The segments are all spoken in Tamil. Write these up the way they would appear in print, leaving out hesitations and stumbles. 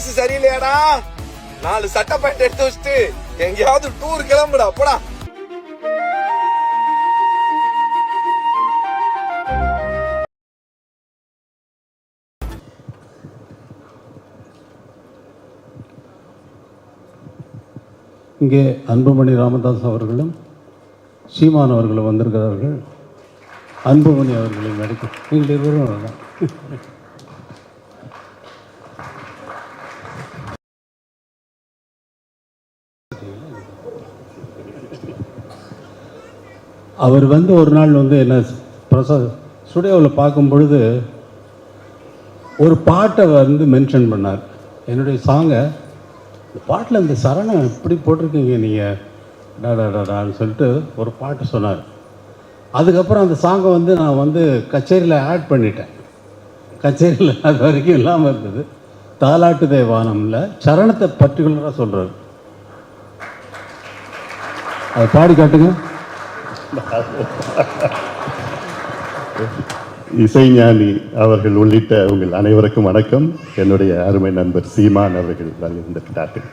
மனசு சரியில்லையாடா, 4 சட்டை பேண்ட் எடுத்து வச்சுட்டு எங்கேயாவது டூர் கிளம்புடா போடா. இங்கே அன்புமணி ராமதாஸ் அவர்களும் சீமான் அவர்களும் வந்திருக்கிறார்கள். அன்புமணி அவர்களை நடிக்க நீங்கள் இருவரும் வரலாம். அவர் ஒரு நாள் என்ன பிரசாத் ஸ்டுடியோவில் பார்க்கும் பொழுது ஒரு பாட்டை மென்ஷன் பண்ணார். என்னுடைய சாங்கை இந்த பாட்டில் இந்த சரணம் இப்படி போட்டிருக்கீங்க நீங்கள் டாடாடான்னு சொல்லிட்டு ஒரு பாட்டு சொன்னார். அதுக்கப்புறம் அந்த சாங்கை நான் கச்சேரியில் ஆட் பண்ணிட்டேன். கச்சேரியில் அது வரைக்கும் இல்லாமல் இருந்தது. தாலாட்டு தேவானமில் சரணத்தை பர்டிகுலராக சொல்கிறார். அதை பாடி காட்டுங்க. இசைஞானி அவர்கள் உள்ளிட்ட உங்கள் அனைவருக்கும் வணக்கம். என்னுடைய அருமை நண்பர் சீமான் அவர்கள் வந்திருக்கிறார்கள்.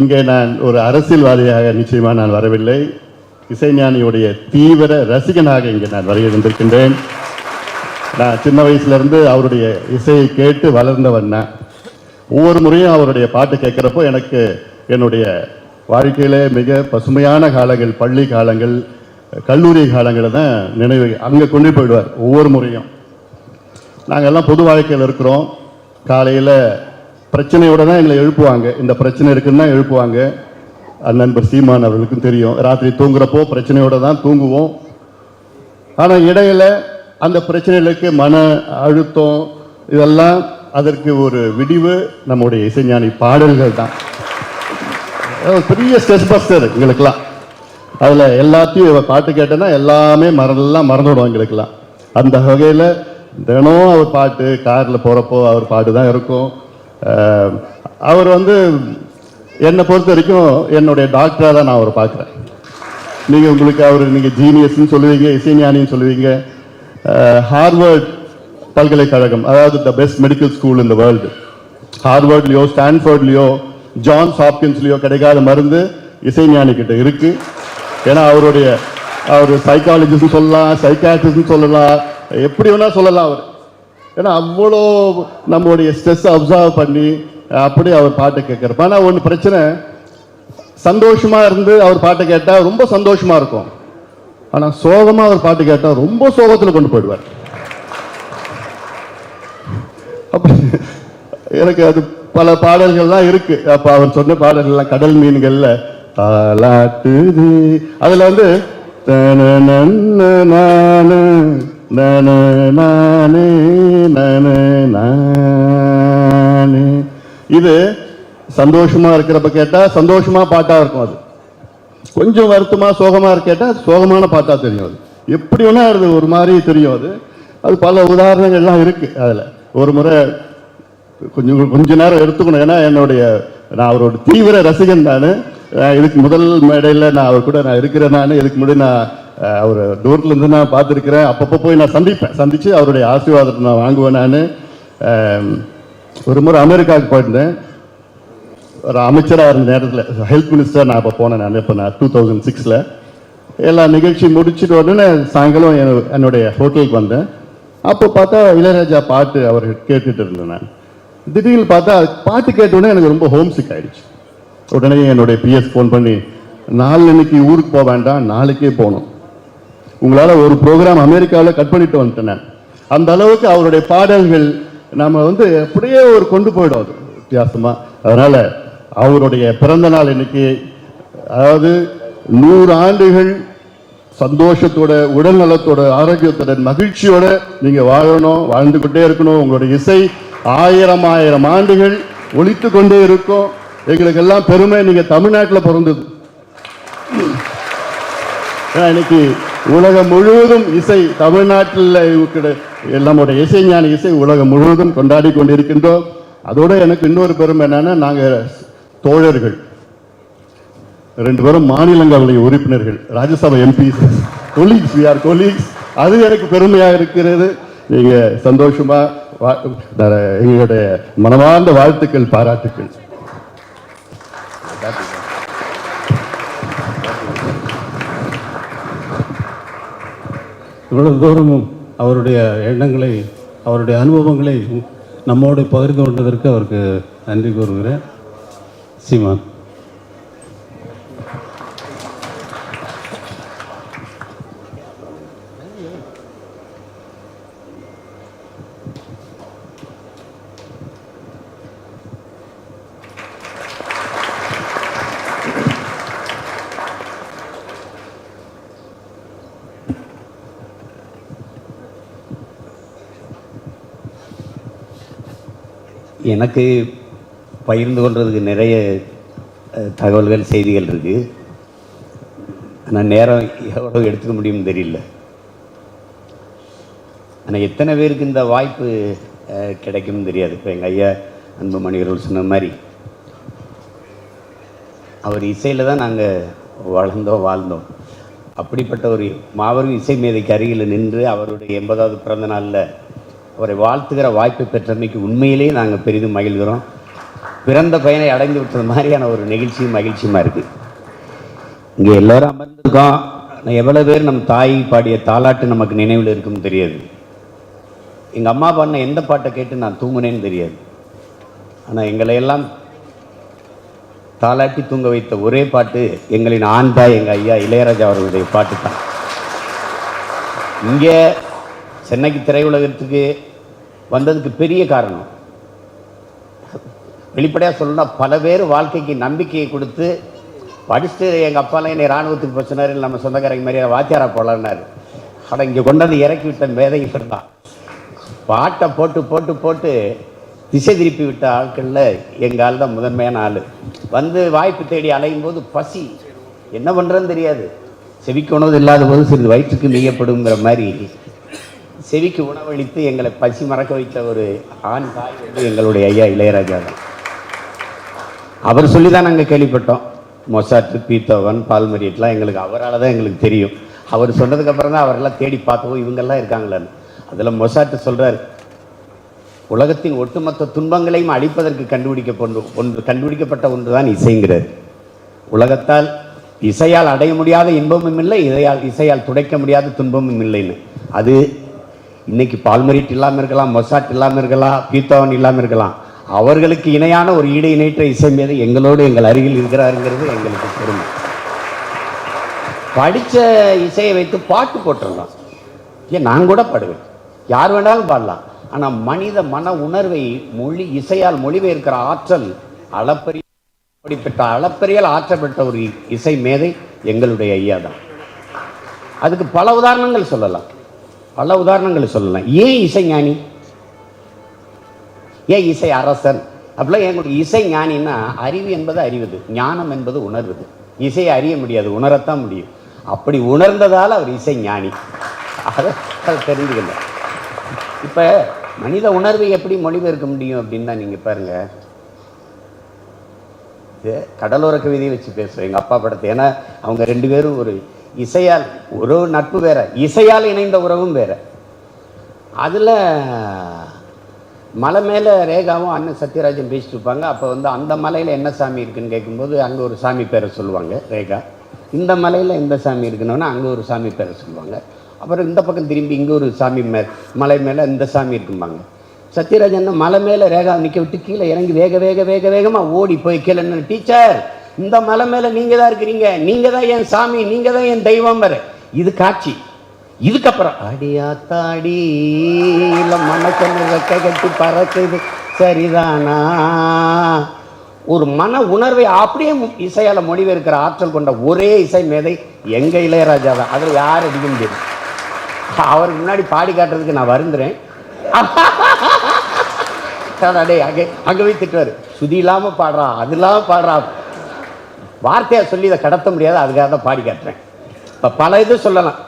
இங்கே நான் ஒரு அரசியல்வாதியாக நிச்சயமாக நான் வரவில்லை. இசைஞானியுடைய தீவிர ரசிகனாக இங்கே நான் வந்திருக்கின்றேன். நான் சின்ன வயசுலேருந்து அவருடைய இசையை கேட்டு வளர்ந்தவன். ஒவ்வொரு முறையும் அவருடைய பாட்டு கேட்குறப்போ எனக்கு என்னுடைய வாழ்க்கையில் மிக பசுமையான காலங்கள், பள்ளி காலங்கள், கல்லூரி காலங்களை தான் நினைவு அங்கே கொண்டு போயிடுவார். ஒவ்வொரு முறையும் நாங்கள் எல்லாம் பொது வாழ்க்கையில் இருக்கிறோம். காலையில் பிரச்சனையோடு தான் எங்களை எழுப்புவாங்க. இந்த பிரச்சனை இருக்குன்னு தான் எழுப்புவாங்க. நண்பர் சீமான் அவர்களுக்கும் தெரியும். ராத்திரி தூங்குறப்போ பிரச்சனையோடு தான் தூங்குவோம். ஆனால் இடையில அந்த பிரச்சனைகளுக்கு மன அழுத்தம் இதெல்லாம் அதற்கு ஒரு விடிவு நம்முடைய இசைஞானி பாடல்கள் தான். பெரிய ஸ்ட்ரெஸ் பஸ்டர் எங்களுக்கெல்லாம். அதில் எல்லாத்தையும் பாட்டு கேட்டேன்னா எல்லாமே மறந்துவிடும் எங்களுக்கெல்லாம். அந்த வகையில் தினம் அவர் பாட்டு, காரில் போகிறப்போ அவர் பாட்டு தான் இருக்கும். அவர் என்னை பொறுத்த வரைக்கும் என்னுடைய டாக்டராக தான் நான் அவரை பார்க்குறேன். நீங்கள் ஜீனியஸ்ன்னு சொல்லுவீங்க, இசைஞானின்னு சொல்லுவீங்க. ஹார்வர்ட் பல்கலைக்கழகம், அதாவது the best medical school in the world, ஹார்வர்ட்லேயோ ஸ்டான்ஃபோர்ட்லேயோ ஜான்ஸ் ஹாப்கின்ஸ்லேயோ கிடைக்காத மருந்து இசைஞானி கிட்ட இருக்கு. ஏன்னா அவர் சைக்காலஜிஸ்ட்னு சொல்லலாம், சைக்காட்ரிஸ்ட்னு சொல்லலாம், எப்படி வேணா சொல்லலாம் அவர். ஏன்னா அவ்வளோ நம்மளுடைய ஸ்ட்ரெஸ் அப்சர்வ் பண்ணி அப்படி அவர் பாட்டு கேட்குறப்ப. ஆனால் ஒன்று பிரச்சனை, சந்தோஷமா இருந்து அவர் பாட்டு கேட்டால் ரொம்ப சந்தோஷமா இருக்கும். ஆனால் சோகமாக அவர் பாட்டு கேட்டால் ரொம்ப சோகத்தில் கொண்டு போயிடுவார். அப்படி எனக்கு அது பல பாடல்கள்லாம் இருக்கு. அப்போ அவர் சொன்ன பாடல்கள்லாம் கடல் மீன்கள்ல தாலாட்டுது. அதுல இது சந்தோஷமா இருக்கிறப்ப கேட்டா சந்தோஷமா பாட்டா இருக்கும். அது கொஞ்சம் வருத்தமா சோகமா கேட்டா சோகமான பாட்டா தெரியும். அது எப்படி வேணா அது ஒரு மாதிரி தெரியும். அது பல உதாரணங்கள்லாம் இருக்கு. அதுல ஒரு முறை கொஞ்ச நேரம் எடுத்துக்கணும். ஏன்னா நான் அவரோட தீவிர ரசிகன். இதுக்கு முதல் மேடையில் நான் அவர் கூட இருக்கிறேன். இதுக்கு முன்னாடி நான் அவர் தூரத்துல இருந்து நான் பார்த்துருக்கிறேன். அப்பப்போ போய் நான் சந்திச்சு அவருடைய ஆசீர்வாதத்தை நான் வாங்குவேன். ஒரு முறை அமெரிக்காவுக்கு போயிருந்தேன். ஒரு அமைச்சராக இருந்த நேரத்தில் ஹெல்த் மினிஸ்டர் நான் அப்போ போனேன். இப்போ நான் 2006 எல்லா நிகழ்ச்சி முடிச்சுட்டு உடனே சாயங்காலம் என்னுடைய ஹோட்டலுக்கு வந்தேன். அப்போ பார்த்தா இளையராஜா பாட்டு அவர் கேட்டுட்டு இருந்தேன். நான் திடீர்னு பார்த்தா பாட்டு கேட்டோடனே எனக்கு ரொம்ப ஹோம்சிக் ஆயிடுச்சு. உடனே என்னுடைய பிஎஸ் ஃபோன் பண்ணி, நாளைக்கு ஊருக்கு போக வேண்டாம், நாளைக்கே போகணும், உங்களால் ஒரு ப்ரோக்ராம் அமெரிக்காவில் கட் பண்ணிட்டு வந்துட்டேன். அந்த அளவுக்கு அவருடைய பாடல்கள் நம்ம அப்படியே ஒரு கொண்டு போயிடும் வித்தியாசமா. அதனால அவருடைய பிறந்த நாள் இன்னைக்கு, அதாவது 100 ஆண்டுகள் சந்தோஷத்தோட, உடல் நலத்தோட, ஆரோக்கியத்தோட, மகிழ்ச்சியோட நீங்க வாழணும், வாழ்ந்துகிட்டே இருக்கணும். உங்களுடைய இசை 1000 ஆண்டுகள் ஒலித்து கொண்டே இருக்கும். எங்களுக்கு எல்லாம் பெருமை, நீங்க தமிழ்நாட்டில் பிறந்தது. இன்னைக்கு உலகம் முழுவதும் இசை தமிழ்நாட்டில் நம்முடைய இசைஞானி இசை உலகம் முழுவதும் கொண்டாடி கொண்டிருக்கின்றோம். அதோட எனக்கு இன்னொரு பெருமை என்னன்னா, நாங்க தோழர்கள் 2 பேரும் மாநிலங்களவை உறுப்பினர்கள், ராஜ்யசபா எம்பிஸ், கொலீக்ஸ். அது எனக்கு பெருமையாக இருக்கிறது. நீங்க சந்தோஷமா எங்களுடைய மனமார்ந்த வாழ்த்துக்கள், பாராட்டுக்கள். இவ்வளவு தூரமும் அவருடைய எண்ணங்களை, அவருடைய அனுபவங்களை நம்மோடு பகிர்ந்து கொண்டதற்கு அவருக்கு நன்றி கூறுகிறேன். சீமான். எனக்கு பகிர்ந்து கொள்றதுக்கு நிறைய தகவல்கள், செய்திகள் இருக்குது. ஆனால் நேரம் எவ்வளோ எடுத்துக்க முடியும்னு தெரியல. ஆனால் எத்தனை பேருக்கு இந்த வாய்ப்பு கிடைக்கும்னு தெரியாது. இப்போ எங்கள் ஐயா அன்புமணிகள் சொன்ன மாதிரி அவர் இசையில் தான் நாங்கள் வாழ்ந்தோம். அப்படிப்பட்ட ஒரு மாபெரும் இசை மேதைக்கு அருகில் நின்று அவருடைய 80வது பிறந்த நாளில் அவரை வாழ்த்துகிற வாய்ப்பை பெற்றமைக்கு உண்மையிலேயே நாங்கள் பெரிதும் மகிழ்கிறோம். பிறந்த பயனை அடைந்து விட்டது மாதிரியான ஒரு நிகழ்ச்சியும் மகிழ்ச்சியுமா இருக்குது. இங்கே எல்லோரும் அமர்ந்திருக்கோம். எவ்வளோ பேர் நம் தாய் பாடிய தாலாட்டு நமக்கு நினைவில் இருக்குன்னு தெரியாது. எங்கள் அம்மா பாடின எந்த பாட்டை கேட்டு நான் தூங்குனேன்னு தெரியாது. ஆனால் எங்களை எல்லாம் தாலாட்டி தூங்க வைத்த ஒரே பாட்டு எங்களின் ஆண் தாய் எங்கள் ஐயா இளையராஜா அவர்களுடைய பாட்டு தான். இங்கே சென்னைக்கு திரையுலகத்துக்கு வந்ததுக்கு பெரிய காரணம், வெளிப்படையாக சொல்லணும்னா, பல பேர் வாழ்க்கைக்கு நம்பிக்கையை கொடுத்து படிச்சுட்டு எங்கள் அப்பாலாம் என்னை இராணுவத்துக்கு போச்சுனார், இல்லை நம்ம சொந்தக்காரங்க மாதிரியா வாத்தியாரா போகலான்னாரு. ஆனால் இங்கே கொண்டாந்து இறக்கி விட்ட மேதை இவர் தான். பாட்டை போட்டு போட்டு போட்டு திசை திருப்பி விட்ட ஆட்களில் எங்கள் ஆள் தான் முதன்மையான ஆள். வந்து வாய்ப்பு தேடி அலையும் போது பசி என்ன பண்ணுறதுன்னு தெரியாது. செவிக்கு உணவு இல்லாத போது சிறிது வயிற்றுக்கு நீயப்படுங்கிற மாதிரி செவிக்கு உணவளித்து எங்களை பசி மறக்க வைத்த ஒரு ஆண் தாய் வந்து எங்களுடைய ஐயா இளையராஜா தான். அவர் சொல்லி தான் நாங்கள் கேள்விப்பட்டோம். மொசாட்டு, பீத்தோவன், பால்மரியட்லாம் எங்களுக்கு அவரால் தான் எங்களுக்கு தெரியும். அவர் சொன்னதுக்கப்புறம் தான் அவரெல்லாம் தேடி பார்த்தோம், இவங்கெல்லாம் இருக்காங்களான்னு. அதில் மொசாட்டு சொல்கிறார், உலகத்தின் ஒட்டுமொத்த துன்பங்களையும் அழிப்பதற்கு கண்டுபிடிக்கப்பட்ட ஒன்று தான் இசைங்கிறார். உலகத்தால் இசையால் அடைய முடியாத இன்பமும் இல்லை, இசையால் துடைக்க முடியாத துன்பமும் இல்லைன்னு. அது இன்னைக்கு பால்மரிட் இல்லாமல் இருக்கலாம், மொசாட் இல்லாமல் இருக்கலாம், பீத்தோவன் இல்லாமல் இருக்கலாம். அவர்களுக்கு இணையான ஒரு ஈடு இணைற்ற இசை மேதை எங்களோடு எங்கள் அருகில் இருக்கிறாருங்கிறது எங்களுக்கு பெருமை. படித்த இசையை வைத்து பாட்டு போட்டுடலாம், ஏன் நான் கூட பாடுவேன், யார் வேணாலும் பாடலாம். ஆனால் மனித மன உணர்வை இசையால் மொழிபெயர்க்கிற ஆற்றல் அளப்பெரியால் ஆற்றப்பட்ட ஒரு இசை மேதை எங்களுடைய ஐயா தான். அதுக்கு பல உதாரணங்கள் சொல்லலாம். ஏன் இசை ஞானி, ஏன் இசை அரசன் அப்படிலாம் எங்களுக்கு இசை ஞானின்னா, அறிவு என்பது அறிவது, ஞானம் என்பது உணர்வது. இசையை அறிய முடியாது, உணரத்தான் முடியும். அப்படி உணர்ந்ததால் அவர் இசை ஞானி. அதை தெரிஞ்சுக்கல. இப்போ மனித உணர்வை எப்படி மொழிபெயர்க்க முடியும் அப்படின்னா, நீங்கள் பாருங்கள், கடலோர கவிதையை வச்சு பேசுவேன் எங்கள் அப்பா படத்தை. ஏன்னா அவங்க ரெண்டு பேரும் ஒரு இசையால் ஒரு நட்பு வேற, இசையால் இணைந்த உறவும் வேற. அதில் மலை மேலே ரேகாவும் அண்ணன் சத்யராஜன் பேசிட்டு இருப்பாங்க. அப்போ வந்து அந்த மலையில் என்ன சாமி இருக்குன்னு கேட்கும்போது அங்கே ஒரு சாமி பேரை சொல்லுவாங்க ரேகா. இந்த மலையில் எந்த சாமி இருக்குன்னா அங்கே ஒரு சாமி பேரை சொல்லுவாங்க. அப்புறம் இந்த பக்கம் திரும்பி இங்கே ஒரு சாமி மலை மேலே இந்த சாமி இருக்கும்பாங்க. சத்யராஜன் மலை மேலே ரேகா நிற்க விட்டு கீழே இறங்கி வேகமாக ஓடி போய் கீழே, டீச்சர் இந்த மலை மேலே நீங்கள் தான் இருக்கிறீங்க, நீங்கள் தான் என் சாமி, நீங்கள் தான் என் தெய்வம் வர. இது காட்சி. இதுக்கப்புறம் அடியாத்தாடி இல்லை மனக்கண்ணு ரெக்கை கட்டி பறக்குது சரிதானா, ஒரு மன உணர்வை அப்படியே இசையால் மொழிபெயர்க்கிற ஆற்றல் கொண்ட ஒரே இசை மேதை எங்கள் இளையராஜா தான். அதில் யார் அடிக்க முடியாது. அவருக்கு முன்னாடி பாடி காட்டுறதுக்கு நான் வருந்துறேன். அங்கே போய் திட்டுவார், சுதி இல்லாமல் பாடுறா, அது இல்லாமல் பாடுறா, வார்த்தையாக சொல்லி இதை கடத்த முடியாது, அதுக்காக தான் பாடி காட்டுறேன். இப்போ பல இது சொல்லலாம்.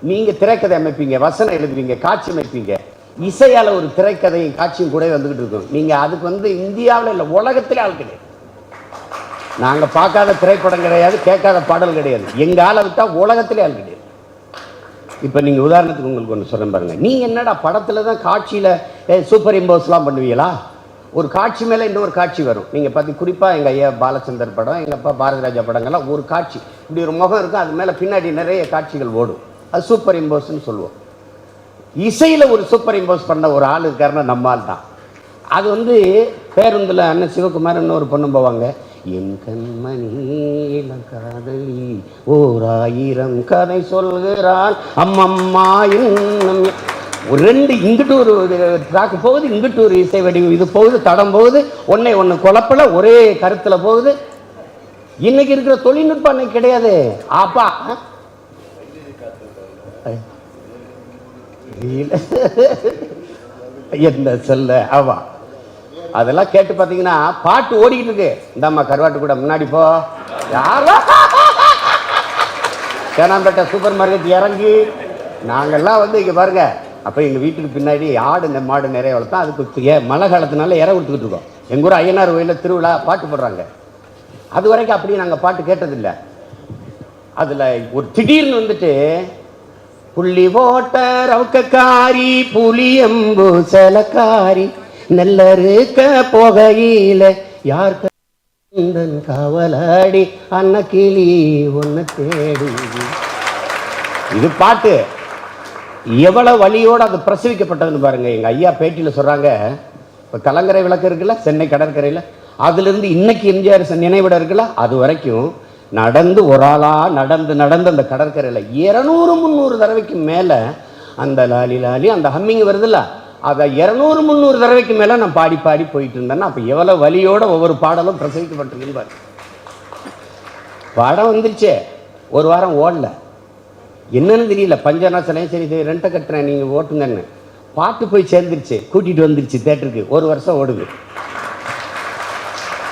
நீங்கள் திரைக்கதை அமைப்பீங்க, வசனம் எழுதுவீங்க, காட்சி அமைப்பீங்க. இசையால் ஒரு திரைக்கதையும் காட்சியும் கூட வந்துக்கிட்டு இருக்கோம். நீங்கள் அதுக்கு வந்து இந்தியாவில் இல்லை உலகத்திலே ஆள் கிடையாது. நாங்கள் பார்க்காத திரைப்படம் கிடையாது, கேட்காத பாடல் கிடையாது. எங்கள் ஆளை விட்டால் உலகத்திலே ஆள் கிடையாது. இப்போ நீங்கள் உதாரணத்துக்கு உங்களுக்கு ஒன்று சொல்கிறேன் பாருங்கள். நீங்கள் என்னடா படத்தில் தான் காட்சியில் சூப்பர் இம்போஸ்லாம் பண்ணுவீங்களா? ஒரு காட்சி மேலே இன்னொரு காட்சி வரும். நீங்கள் பார்த்து குறிப்பாக எங்கள் ஐயா பாலச்சந்தர் படம், எங்கள் அப்பா பாரதிராஜா படங்கள்லாம் ஒரு காட்சி இப்படி ஒரு முகம் இருக்கும், அது மேலே பின்னாடி நிறைய காட்சிகள் ஓடும். அது சூப்பர் இம்போஸ்ன்னு சொல்லுவோம். இசையில் ஒரு சூப்பர் இம்போஸ் பண்ண ஒரு ஆள் இருக்காருன்னா நம்ம ஆள் தான். அது வந்து பேருந்தில் அண்ணன் சிவகுமார் இன்னொரு பொண்ணு போவாங்க. என் கண்மணி காதலி 1000 கதை சொல்கிறாள் அம்மம்மா இன்னும். ஒரு 2 இங்கிட்டு ஒரு ட்ராக்கு போகுது, இங்கிட்டு ஒரு இசை வடிவம் இது போகுது, தடம் போகுது, ஒன்று குழப்பல ஒரே கருத்தில் போகுது. இன்னைக்கு இருக்கிற தொழில்நுட்பம் அன்னைக்கு கிடையாது. அப்பா என்ன சொல்ல அவா அதெல்லாம் கேட்டு பார்த்தீங்கன்னா பாட்டு ஓடிக்கிட்டு இருக்கு. இந்த அம்மா கருவாட்டு கூட முன்னாடி போ, யாரா தேனாம்பேட்டை சூப்பர் மார்க்கெட் இறங்கி நாங்கள்லாம் வந்து இங்கே பாருங்க. அப்போ எங்கள் வீட்டுக்கு பின்னாடி ஆடு மாடு நிறைய வளர்த்தோம். அதுக்கு மழை காலத்தினால இற கொடுத்துக்கிட்டு இருக்கோம். எங்கள் ஊர் ஐயனார் கோயிலில் திருவிழா பாட்டு போடுறாங்க. அது வரைக்கும் அப்படி நாங்கள் பாட்டு கேட்டதில்லை. அதில் ஒரு திடீர்னு வந்துட்டு புள்ளி ஓட்ட ரவுக்கக்காரி புளியம்பு செலக்காரி நெல்லறுக்க போகையில யார் காவலாடி அன்ன கிளி ஒன்ன தேடி. இது பாட்டு எவ்வளவு வழியோடு அது பிரசவிக்கப்பட்டதுன்னு பாருங்க. எங்க ஐயா பேட்டியில் சொல்றாங்க, இப்போ கலங்கரை விளக்கு இருக்குல்ல சென்னை கடற்கரையில், அதுலேருந்து இன்னைக்கு எம்ஜிஆர் நினைவிடம் இருக்குல்ல, அது வரைக்கும் நடந்து ஒரு ஆளா நடந்து அந்த கடற்கரையில் 200-300 தடவைக்கு மேலே அந்த லாலி லாலி அந்த ஹம்மிங் வருதுல்ல, அதை 200-300 தடவைக்கு மேலே நான் பாடி போயிட்டு இருந்தேன்னா அப்போ எவ்வளோ வலியோட ஒவ்வொரு பாடலும் பிரசவிக்கப்பட்டிருக்குன்னு படம் வந்துருச்சே. ஒரு வாரம் ஓடல, என்னன்னு தெரியல. பஞ்சநாசனையும் சரி ரெண்டை கட்டுறேன் நீங்கள் ஓட்டுங்கன்னு பாட்டு போய் சேர்ந்துருச்சு, கூட்டிகிட்டு வந்துருச்சு தேட்டருக்கு. 1 வருஷம் ஓடுது.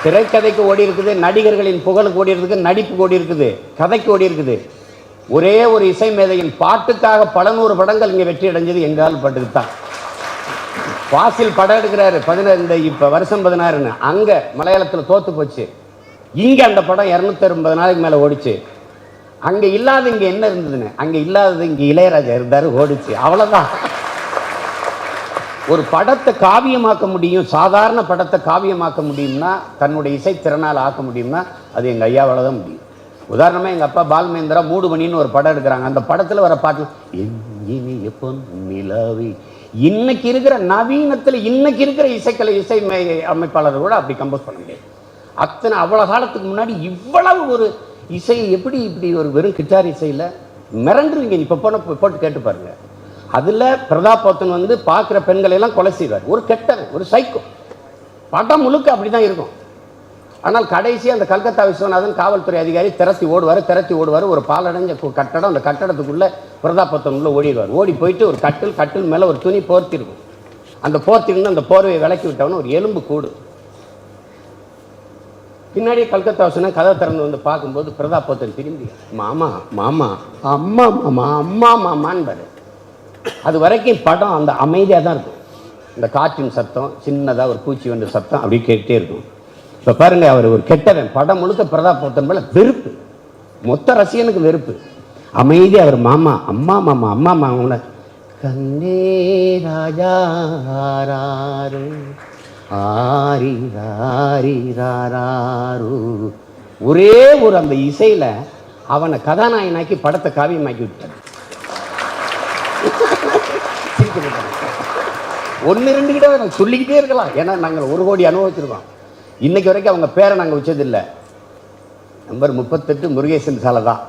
திரைக்கதைக்கு ஓடி இருக்குது, நடிகர்களின் புகழுக்கு ஓடி இருக்குது, நடிப்புக்கு ஓடி இருக்குது, கதைக்கு ஓடி இருக்குது. ஒரே ஒரு இசை மேதையின் பாட்டுக்காக பல 100 படங்கள் இங்கே வெற்றி அடைஞ்சது எங்கால் பாட்டுக்கு தான். வாசில் படம் எடுக்கிறாரு 15 இப்போ வருஷம் 16ன்னு, அங்கே மலையாளத்தில் தோத்து போச்சு. இங்கே அந்த படம் 280 நாளைக்கு மேலே ஓடிச்சு. அங்கே இல்லாத இங்கே என்ன இருந்ததுன்னு, அங்கே இல்லாதது இங்கே இளையராஜா இருந்தார், ஓடிச்சு. அவ்வளோதான். ஒரு படத்தை காவியமாக்க முடியும், சாதாரண படத்தை காவியமாக்க முடியும்னா, தன்னுடைய இசை திறனால் ஆக்க முடியும்னா அது எங்கள் ஐயாவால் தான் முடியும். உதாரணமாக எங்கள் அப்பா பால்மேந்திரா மூடுமணின்னு ஒரு படம் எடுக்கிறாங்க. அந்த படத்தில் வர பாட்டு இனிய பொன்னிலாவி, இன்னைக்கு இருக்கிற நவீனத்தில் இன்னைக்கு இருக்கிற இசை அமைப்பாளர் கூட அப்படி கம்போஸ் பண்ண முடியாது. அத்தனை அவ்வளோ காலத்துக்கு முன்னாடி இவ்வளவு ஒரு இசையை எப்படி இப்படி ஒரு வெறும் கிட்டார் இசையில் மிரண்டுருவீங்க. இப்போ போட்டு கேட்டு பாருங்க. அதில் பிரதாப் போத்தன் வந்து பார்க்குற பெண்களை எல்லாம் கொலை செய்வார். ஒரு கெட்டவன், ஒரு சைக்கோ. படம் முழுக்க அப்படி தான் இருக்கும். ஆனால் கடைசி அந்த கல்கத்தா விஸ்வநாதன் காவல்துறை அதிகாரி திரட்டி ஓடுவார். ஒரு பாலடைஞ்ச கட்டடம், அந்த கட்டடத்துக்குள்ளே பிரதாப் போத்தன் உள்ள ஓடிடுவார். ஓடி போயிட்டு ஒரு கட்டில் மேலே ஒரு துணி போர்த்தி இருக்கும். அந்த போர்த்திருந்து அந்த போர்வையை விலக்கி விட்டவன ஒரு எலும்பு கூடு. பின்னாடி கல்கத்தா விஸ்வநாதன் கதை திறந்து வந்து பார்க்கும்போது பிரதாப் போத்தன் திரும்பி மாமா மாமா அம்மா மாமா அம்மா மாமான்னு பாரு. அது வரைக்கும் படம் அந்த அமைதியாக தான் இருக்கும். இந்த காற்றின் சத்தம், சின்னதாக ஒரு பூச்சி வந்து சத்தம் அப்படி கேட்டே இருக்கும். இப்போ பாருங்க, அவர் ஒரு கெட்டவன். படம் முழுக்க பிரதாப் போத்தன் மேலே வெறுப்பு, மொத்த ரசிகனுக்கு வெறுப்பு. அமைதி அவர் மாமா அம்மா மாமா அம்மா மாமா கண்ணே ராஜா ஆரி ராரி ராரு. ஒரே ஒரு அந்த இசையில் அவனை கதாநாயகனாக்கி படத்தை காவியமாக்கி விட்டார். 1-2 கிட்ட நாங்கள் சொல்லிக்கிட்டே இருக்கலாம். ஏன்னா நாங்கள் 1 கோடி அனுபவிச்சிருக்கோம். இன்னைக்கு வரைக்கும் அவங்க பேரை நாங்கள் வச்சதில்லை. நம்பர் 38 முருகேசன் சாலை தான்.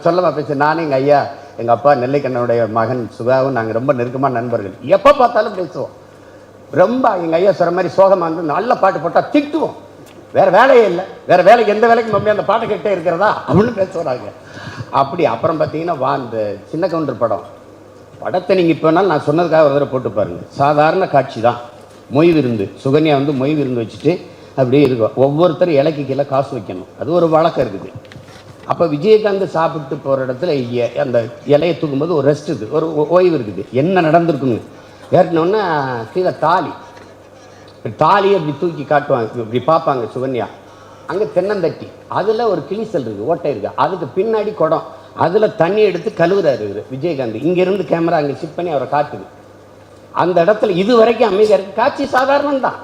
சொல்லமா பேச நானும் எங்கள் ஐயா எங்கள் அப்பா நெல்லைக்கண்ணனுடைய மகன் சுகாவும் நாங்கள் ரொம்ப நெருக்கமான நண்பர்கள். எப்போ பார்த்தாலும் பேசுவோம். ரொம்ப எங்கள் ஐயா சொல்கிற மாதிரி சோகமாக இருந்து நல்ல பாட்டு போட்டால் திட்டுவோம். வேறு வேலையே இல்லை, வேறு வேலைக்கு எந்த வேலைக்கு மம்மி அந்த பாட்டை கேட்டே இருக்கிறதா அப்படின்னு பேசுகிறாங்க. அப்படி அப்புறம் பார்த்தீங்கன்னா இந்த சின்ன கவுண்டர் படத்தை நீங்கள் இப்போ வேணாலும் நான் சொன்னதுக்காக ஒரு தடவை போட்டு பாருங்கள். சாதாரண காட்சி தான். மொய் விருந்து, சுகன்யா வந்து மொய் விருந்து வச்சுட்டு அப்படியே இருக்கும். ஒவ்வொருத்தரும் இலைக்கு கீழே காசு வைக்கணும், அது ஒரு வழக்கம் இருக்குது. அப்போ விஜயகாந்த் சாப்பிட்டு போகிற இடத்துல அந்த இலையை தூக்கும்போது ஒரு ரெஸ்ட் இருக்குது, ஒரு ஓய்வு இருக்குது. என்ன நடந்திருக்குன்னு ஏறினோன்னா கீழே தாலியை அப்படி தூக்கி காட்டுவாங்க, இப்படி பார்ப்பாங்க சுகன்யா. அங்கே தென்னந்தட்டி, அதில் ஒரு கிளிசல் இருக்குது, ஓட்டை இருக்குது. அதுக்கு பின்னாடி குடம், அதில் தண்ணி எடுத்து கழுவுறாரு இவர் விஜயகாந்த். இங்கேருந்து கேமரா அங்கே ஷிஃப்ட் பண்ணி அவரை காட்டுது. அந்த இடத்துல இது வரைக்கும் அமைதியாக இருக்கு. காட்சி சாதாரணம் தான்.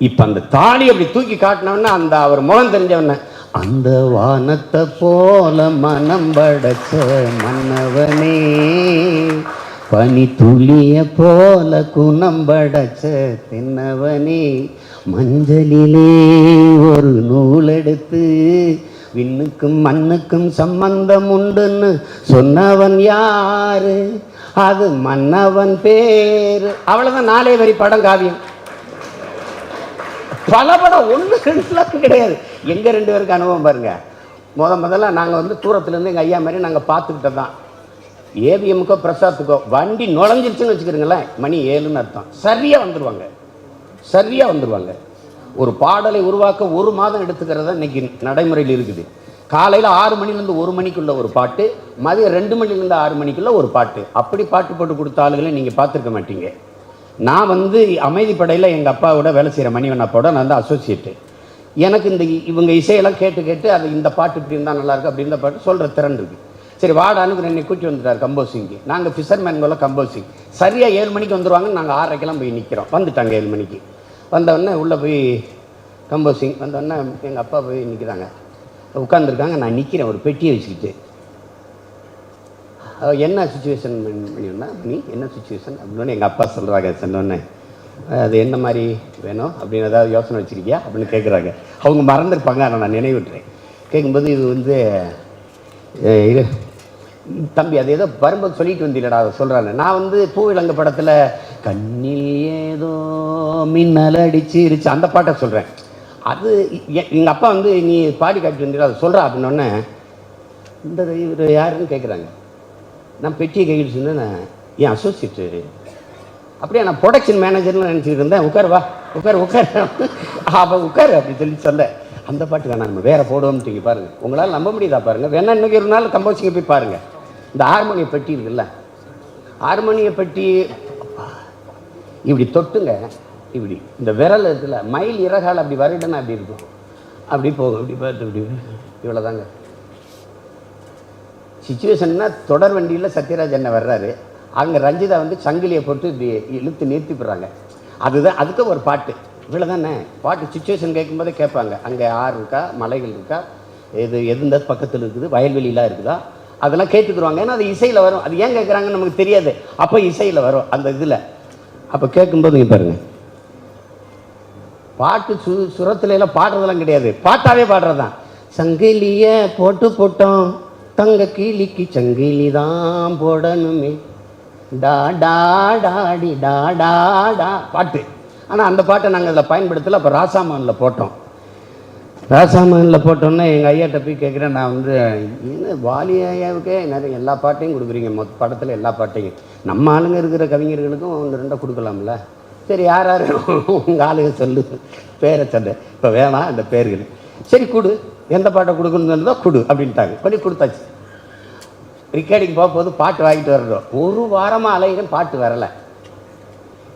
இப்போ அந்த தாலி அப்படி தூக்கி காட்டினவொன்னே அந்த அவர் முகம் தெரிஞ்சவொன்னே, அந்த வானத்தை போல மனம் படைச்ச மன்னவனே, பனி துளிய போல குணம் படைச்ச தென்னவனே, மஞ்சளிலே ஒரு நூல் எடுத்து விண்ணுக்கும் மண்ணுக்கும் சம்பந்தம் உண்டுன்னு சொன்னவன் யாரு, அது மன்னவன் பேரு. அவ்வளவுதான். 4 வரி படம், காவியம். பல படம், 1 2 கிடையாது. எங்க 2 பேருக்கு அனுபவம் பாருங்க. முதல்ல நாங்கள் வந்து தூரத்துலேருந்து எங்கள் ஐயா மாதிரி நாங்கள் பார்த்துக்கிட்டது தான். ஏவிஎம்க்கோ பிரசாத்துக்கோ வண்டி நுழைஞ்சிருச்சுன்னு வச்சுக்கிறீங்களேன், மணி 7ன்னு அர்த்தம். சரியாக வந்துடுவாங்க. ஒரு பாடலை உருவாக்க 1 மாதம் எடுத்துக்கிறதா இன்னைக்கு நடைமுறையில் இருக்குது. காலையில் 6 மணிலேருந்து 1 மணிக்குள்ள ஒரு பாட்டு, மதியம் 2 மணிலேருந்து 6 மணிக்குள்ள ஒரு பாட்டு. அப்படி பாட்டு போட்டு கொடுத்த ஆளுகளை நீங்கள் பார்த்துருக்க மாட்டீங்க. நான் வந்து அமைதிப்படையில் எங்கள் அப்பாவோட வேலை செய்கிற மணிவன் அப்பாவோட நான் வந்து அசோசியேட்டு. எனக்கு இந்த இவங்க இசையெல்லாம் கேட்டு அது இந்த பாட்டு இப்படி இருந்தால் நல்லாயிருக்கு, அப்படி இந்த பாட்டு சொல்கிற திறன் இருக்குது. சரி வாடானுக்கு என்னை கூட்டி வந்துட்டார் கம்போசிங்கு. நாங்கள் ஃபிஷர்மேன்குள்ள கம்போசிங். சரியாக 7 மணிக்கு வந்துடுவாங்க. நாங்கள் 6:30க்கெல்லாம் போய் நிற்கிறோம். வந்துட்டாங்க 7 மணிக்கு. வந்தவுடனே உள்ளே போய் கம்போசிங் வந்தோடனே எங்கள் அப்பா போய் நிற்கிறாங்க, உட்காந்துருக்காங்க. நான் நிற்கிறேன் ஒரு பெட்டியை வச்சுக்கிட்டு. என்ன சுச்சுவேஷன் பண்ணினா நீ என்ன சுச்சுவேஷன் அப்படின்னு எங்கள் அப்பா சொல்கிறாங்க. சொன்னோடனே அது என்ன மாதிரி வேணும் அப்படின்னு ஏதாவது யோசனை வச்சுருக்கியா அப்படின்னு கேட்குறாங்க. அவங்க மறந்துருப்பாங்க, ஆனால் நான் நினைவிட்டுறேன். கேட்கும்போது இது வந்து இது தம்பி அது ஏதோ வரும்போது சொல்லிட்டு வந்தீங்களடா அதை சொல்கிறாங்க. நான் வந்து பூவிலங்கு படத்தில் கண்ணில் ஏதோ மின்னல் அடிச்சிருச்சு அந்த பாட்டை சொல்கிறேன். அது எங்கள் அப்பா வந்து நீ பாடி காட்டி வந்தீங்களா அதை சொல்கிறா அப்படின்னோடனே இந்த இவர் யாருன்னு கேட்குறாங்க. நான் பெட்டியை கையில் சொன்னேன், என் அசோசியேட்டு. அப்படியே நான் ப்ரொடக்ஷன் மேனேஜர்னு நினச்சிக்கிட்டு இருந்தேன். உட்கார் அப்போ உட்கார் அப்படி சொல்ல. அந்த பாட்டு வேணாம், நம்ம வேறு போடுவோம்ட்டு பாருங்கள். உங்களால் நம்ப முடியுதா பாருங்கள். வேணா இன்னைக்கு ஒரு நாள் கம்போசிங்கை போய் பாருங்கள். இந்த ஹார்மோனிய பெட்டி இருக்குல்ல, ஹார்மோனிய பெட்டி இப்படி தொட்டுங்க, இப்படி இந்த விரல் இருக்குல்ல, மயில் இறகால் அப்படி வருடனா அப்படி இருக்கும், அப்படி போகும், இப்படி பார்த்து இப்படி இவ்வளோதாங்க சிச்சுவேஷன்னா. தொடர் வண்டியில் சத்யராஜ் என்ன வர்றாரு, அங்கே ரஞ்சிதா வந்து சங்கிலியை போட்டு இப்படி இழுத்து நிறுத்திப்படுறாங்க. அதுதான் அதுக்கு ஒரு பாட்டு. இவ்வளோ தானே பாட்டு. சுச்சுவேஷன் கேட்கும்போதே கேட்பாங்க, அங்கே ஆறு இருக்கா, மலைகள் இருக்கா, எந்த பக்கத்தில் இருக்குது, வயல்வெளியெலாம் இருக்குதா, அதெல்லாம் கேட்டுக்குருவாங்க. ஏன்னா அது இசையில் வரும். அது ஏன் கேட்குறாங்கன்னு நமக்கு தெரியாது. அப்போ இசையில் வரும் அந்த இதில். அப்போ கேட்கும்போது நீங்கள் பாருங்கள், பாட்டு சுரத்துல எல்லாம் பாடுறதெல்லாம் கிடையாது, பாட்டாவே பாடுறதுதான். சங்கிலியை போட்டோம் தங்க கிளிக்கு சங்கிலி தான் போடணுமே, டா டா டாடி டா டா டா பாட்டு. ஆனால் அந்த பாட்டை நாங்கள் அதில் பயன்படுத்தலை. அப்போ ராசாமனில் போட்டோம். ராசாமனில் போட்டோன்னே எங்கள் ஐயாட்ட போய் கேட்குறேன், நான் வந்து என்ன வாலி ஐயாவுக்கே நிறைய எல்லா பாட்டையும் கொடுக்குறீங்க, படத்தில் எல்லா பாட்டையும், நம்ம ஆளுங்க இருக்கிற கவிஞர்களுக்கும் 1-2 கொடுக்கலாம்ல. சரி யார் யார் உங்கள் ஆளுங்க சொல்லு, பேரை சொல்லு, இப்போ வேணாம் அந்த பேர்கள். சரி கொடு, எந்த பாட்டை கொடுக்கணுன்னு தான் கொடு அப்படின்ட்டாங்க. பண்ணி கொடுத்தாச்சு. ரெக்கார்டிங் போகும்போது பாட்டு வாங்கிட்டு வர்றோம். 1 வாரமாக அலைகிறேன், பாட்டு வரலை.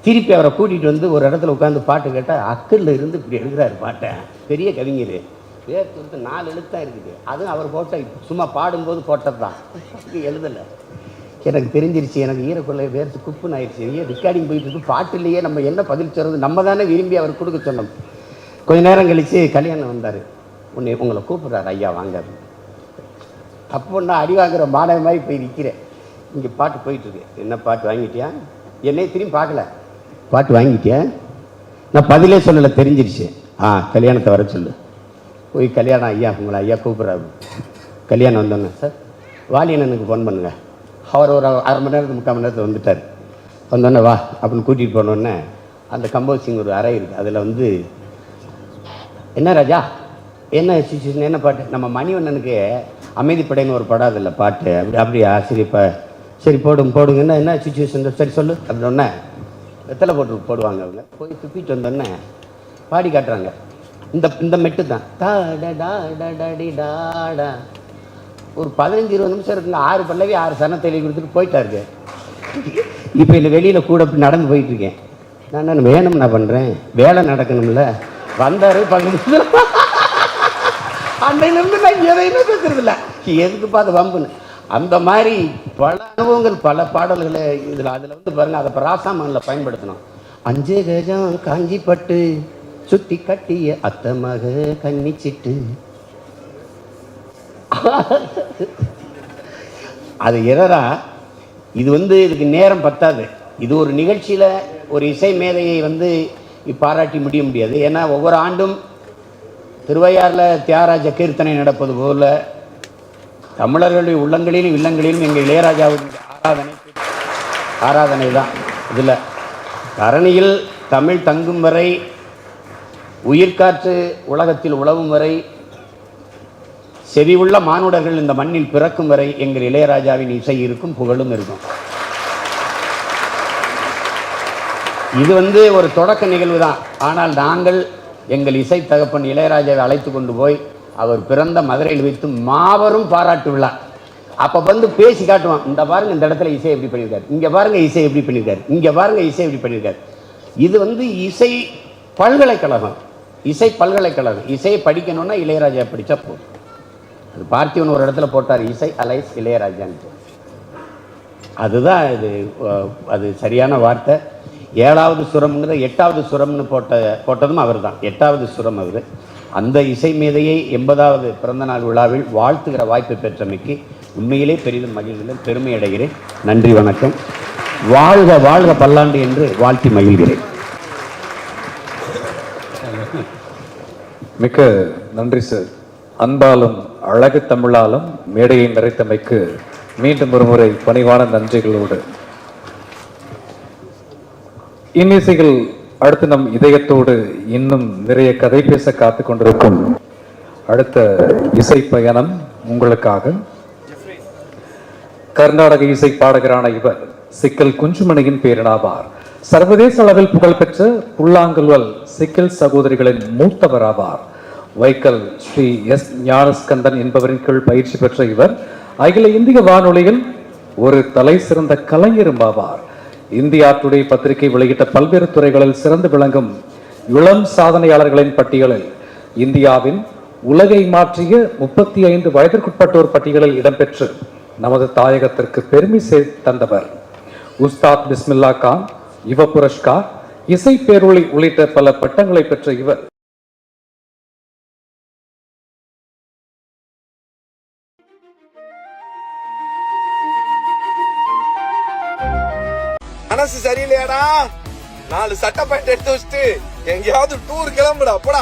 திருப்பி அவரை கூட்டிகிட்டு வந்து ஒரு இடத்துல உட்காந்து பாட்டு கேட்டால் அக்கில் இருந்து இப்படி எழுதுறாரு பாட்டை. பெரிய கவிஞர், பேர் கொடுத்து 4 எழுத்தான் இருக்குது. அதுவும் அவர் போட்ட சும்மா பாடும்போது போட்டது தான், எழுதலை. எனக்கு தெரிஞ்சிருச்சு, எனக்கு ஈரக்குள்ளே வேர்த்து குப்புன்னு ஆயிடுச்சு. ரெக்கார்டிங் போயிட்டு இருக்கு, பாட்டு இல்லையே, நம்ம என்ன பதில் சொல்கிறது, நம்ம தானே விரும்பி அவர் கொடுக்க சொன்னோம். கொஞ்ச நேரம் கழித்து கல்யாணம் வந்தார். உங்களை கூப்பிட்றாரு, ஐயா வாங்க. அப்போ நான் அடி வாங்குற மாணவ மாதிரி போய் நிற்கிறேன். இங்கே பாட்டு போயிட்டுருக்கு. என்ன பாட்டு வாங்கிட்டியா? என்னையே திரும்பி பார்க்கல. பாட்டு வாங்கிட்டியா? நான் பதிலே சொல்லலை, தெரிஞ்சிருச்சு. கல்யாணத்தை வர சொல்லு. போய் கல்யாணம், ஐயா உங்களை ஐயா கூப்பிட்றாரு. கல்யாணம் வந்தோன்னே, சார் வாலியண்ணனுக்கு ஃபோன் பண்ணுங்க. அவர் ஒரு 1/2 மணி நேரத்துக்கு 3/4 மணி நேரத்தில் வந்துட்டார். வந்தோடனே வா அப்படின்னு கூட்டிகிட்டு போனோடனே அந்த கம்போசிங் ஒரு அறை இருக்குது. அதில் வந்து என்ன ராஜா என்ன சுச்சுவேஷன், என்ன பாட்டு, நம்ம மணிவண்ணனுக்கு அமைதிப்படைன்னு ஒரு படம் அதில் பாட்டு. அப்படியா? சரி இப்போ சரி போடுங்கன்னா என்ன சுச்சுவேஷன், சரி சொல்லு அப்படின்னோடனே வெத்தலை போடுவாங்க. அவங்க போய் துப்பிட்டு வந்தோடனே பாடி காட்டுறாங்க. இந்த மெட்டு தான் டாடா. ஒரு 15-20 நிமிஷம் இருக்குங்க. 6 பல்லவி 6 சரணத்தை எழுதி கொடுத்துட்டு போயிட்டாருங்க. இப்போ இல்லை வெளியில் கூட நடந்து போயிட்டுருக்கேன். நான் வேணும் நான் பண்ணுறேன், வேலை நடக்கணும்ல. வந்தார் 15 அன்னையிலேருந்து நான் எதையுமே பேசுறதில்ல. எதுக்குப்பா அது வம்புன்னு. அந்த மாதிரி பல அனுபவங்கள், பல பாடல்களை இதில் அதில் வந்து பாருங்கள், அதை இப்போ ராசாமனில் பயன்படுத்தணும். 5 கஜம் காஞ்சி பட்டு சுத்தி கட்டிய அத்தமக கன்னிச்சிட்டு, அது எதா இது வந்து இதுக்கு நேரம் பத்தாது. இது ஒரு நிகழ்ச்சியில் ஒரு இசை மேதையை வந்து பாராட்டி முடிய முடியாது. ஏன்னா ஒவ்வொரு ஆண்டும் திருவையாறில் தியாகராஜ கீர்த்தனை நடப்பது போல தமிழர்களுடைய உள்ளங்களிலும் இல்லங்களிலும் எங்கள் இளையராஜாவுடைய ஆராதனை தான். இதில் தரணியில் தமிழ் தங்கும் வரை, உயிர்காற்று உலகத்தில் உழவும் வரை, செவியுள்ள மானுடர்கள் இந்த மண்ணில் பிறக்கும் வரை எங்கள் இளையராஜாவின் இசை இருக்கும், புகழும் இருக்கும். இது வந்து ஒரு தொடக்க நிகழ்வு தான். ஆனால் நாங்கள் எங்கள் இசை தகப்பன் இளையராஜாவை அழைத்து கொண்டு போய் அவர் பிறந்த மதுரையில் வைத்து மாபெரும் பாராட்டு விழா. அப்போ வந்து பேசி காட்டுவான், இந்த பாருங்க இந்த இடத்துல இசை எப்படி பண்ணியிருக்காரு, இங்கே பாருங்க இசை எப்படி பண்ணியிருக்காரு, இங்கே பாருங்க இசை எப்படி பண்ணியிருக்காரு. இது வந்து இசை பல்கலைக்கழகம், இசை பல்கலைக்கழகம். இசையை படிக்கணும்னா இளையராஜா படித்தா போதும். அது பார்த்திவன் ஒரு இடத்துல போட்டார், இசை அலைஸ் இளையராஜான்ட்டு. அதுதான் இது, அது சரியான வார்த்தை. 7வது சுரம்ங்கிற 8வது சுரம்னு போட்டதும் அவர் தான். 8வது சுரம் அவர். அந்த இசை மேதையை 80வது பிறந்தநாள் விழாவில் வாழ்த்துகிற வாய்ப்பை பெற்றமைக்கு உண்மையிலே பெரிதும் மகிழ்கிறேன், பெருமை அடைகிறேன். நன்றி, வணக்கம். வாழ்க வாழ்க பல்லாண்டு என்று வாழ்த்தி மகிழ்கிறேன். மிக்க நன்றி சார். அன்பாலும் அழகு தமிழாலும் மேடையை நிறைத்தமைக்கு மீண்டும் ஒரு முறை பணிவான நன்றிகளோடு இன்னிசைகள் அடுத்து நம் இதயத்தோடு இன்னும் நிறைய கதை பேச காத்து கொண்டிருக்கும் அடுத்த இசை பயணம் உங்களுக்காக. கர்நாடக இசை பாடகரான இவர் சிக்கல் குஞ்சுமணியின் பேரனாவார். சர்வதேச அளவில் புகழ்பெற்ற புல்லாங்குழல் சிக்கல் சகோதரிகளின் மூத்தவராவார். வைக்கல் ஸ்ரீ எஸ் ஞானஸ்கந்தன் என்பவரின் கீழ் பயிற்சி பெற்ற இவர் அகில இந்திய வானொலியில் ஒரு தலை சிறந்த கலைஞரும் ஆவார். இந்தியா டுடே பத்திரிகை வெளியிட்ட பல்வேறு துறைகளில் சிறந்து விளங்கும் இளம் சாதனையாளர்களின் பட்டியலில் இந்தியாவின் உலகை மாற்றிய 35 வயதிற்குட்பட்டோர் பட்டியலில் இடம்பெற்று நமது தாயகத்திற்கு பெருமை தந்தவர். உஸ்தாத் பிஸ்மில்லா கான், யுவ புரஸ்கார், இசை பேரொளி உள்ளிட்ட பல பட்டங்களை பெற்ற இவர் மனசு சரியில்லையாடா, 4 சட்டை பேண்ட் எடுத்து வச்சுட்டு எங்கேயாவது டூர் கிளம்புடா, போடா.